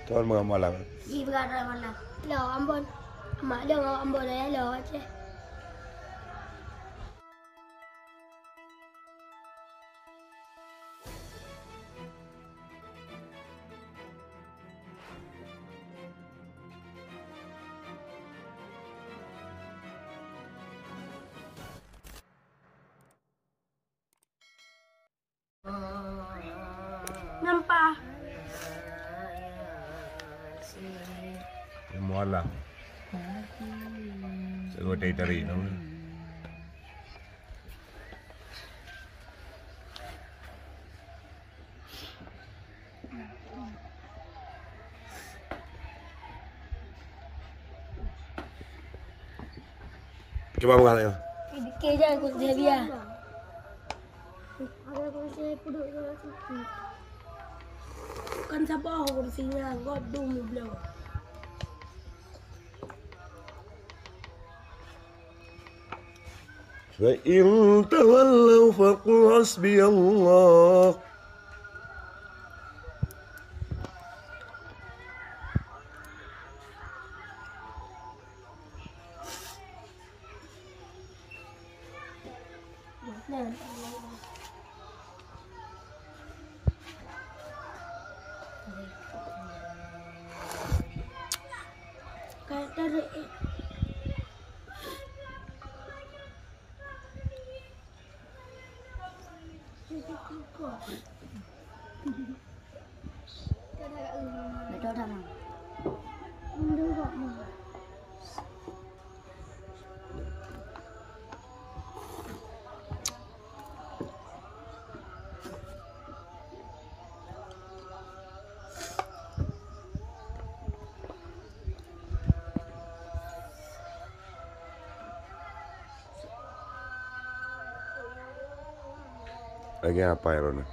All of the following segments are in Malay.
Tuan malam. Di berada malam. Lo Ambon. Mak dia orang Ambon lah lo aje. Nampak. Malam. Saya dari nama. Coba buka lagi. Kerja aku dia. Ada kursi duduk dalam situ. Kan siapa kursinya? God dulu belum. فإن تولوا فقل حسبي الله Kayak dari Betul sama. Mundur kok mundur. Lagi apa ya Rona?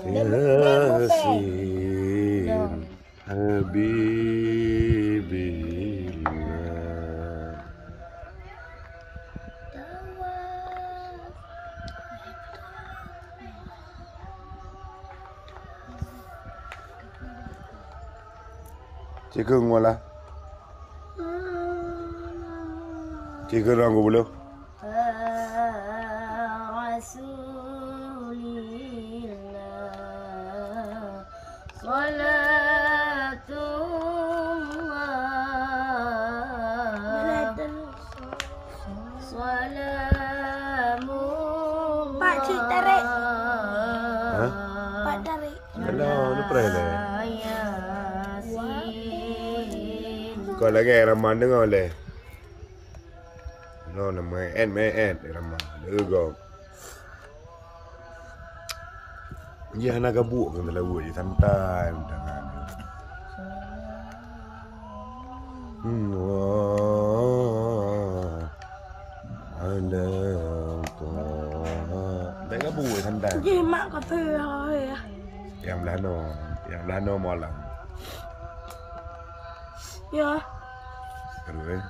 Malah Yasin Habibillah Cikung wala Cikung aku belum Pak cik tarik. Pak tarik. Alah, lu pernah lah. Kau lagi Rahman dengar le. No, nama Ed Rahman. Degong. Dia nak gabuk kan terlalu je santai tangan. Ada tak gabuk santai. Jadi mak kata ya. Yang Lano malam. Ya. Terus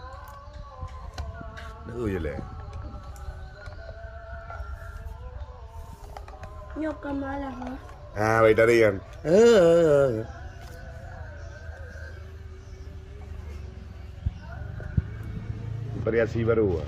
Lalu je lah. Nyokap malah. Baik tadi kan. Variasi baru.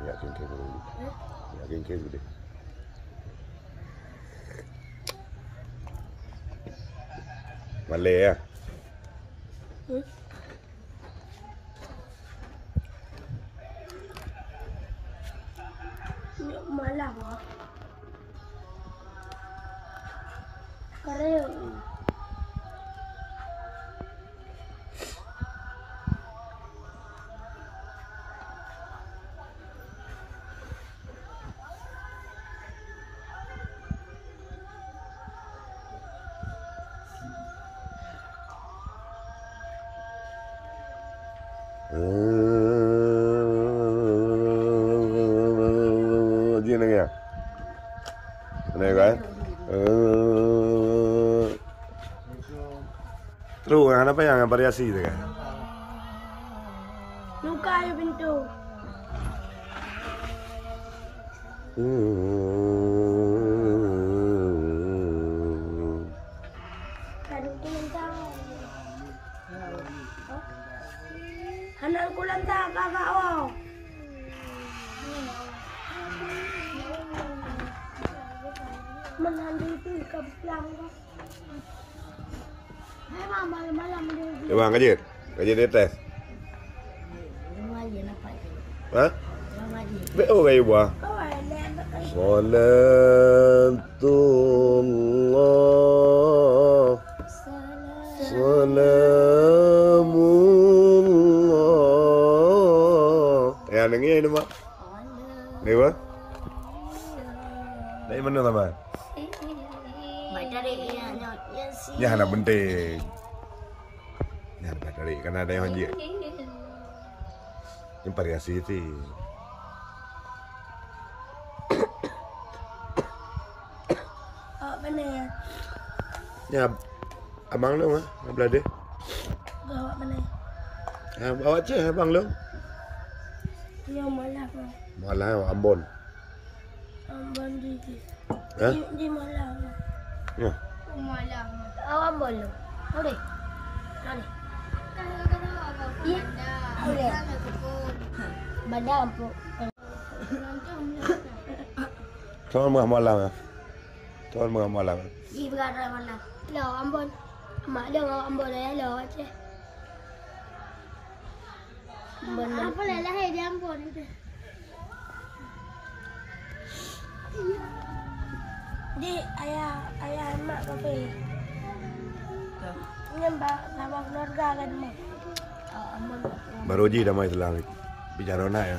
Yakin kayak dulu. Yakin kayak dulu. Malay ya. Malah. Karena Gini ya. Ini kan. Terus apa yang variasi itu kan? Luka yung pinto. Hanan ko lang ta, kakao. Menandito ikablang ko. Ay, malam din. Coba ngajit di tes. Hah? Beo kayo ba? Salatullah Salamullah. Ya, nangis ini mak. Ni ba? Dari mana teman? Ya, anak penting. Ya, dari karena ada yang anjir. Ini variasi itu. Oh, mana ya? Ya, abang lu mah, belah deh. Bawa mana? Ya, bawa aja abang lu. Yang malah ko. Malah Ambon. Ambon di. Hah? Di malah. Ya. Malah. Awam bolu. Ore. Ore. Iya. Ore. Badam po. Tuan malam ya. Tuan malam. Di berada malah. Lo Ambon. Mak dia Ambon ya lo aja. Ambon. Apa lelah dia Ambon itu. Di ayah mak kafe. Nyembah sama keluarga kan mak. Ambon. Baroji damai selang. Bicara nak ya.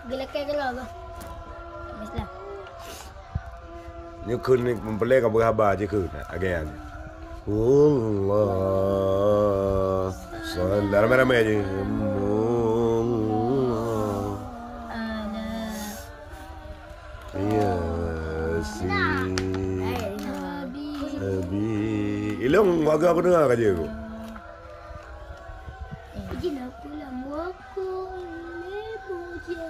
Gila kayak gelo ba? Mislah. Như khun ni mempelai kau berhabar je khun again. Allah sallallahu ramai-ramai aje. Ya si Nabi. Ilong agak dengar aja aku. Gila pula muaku lebu je.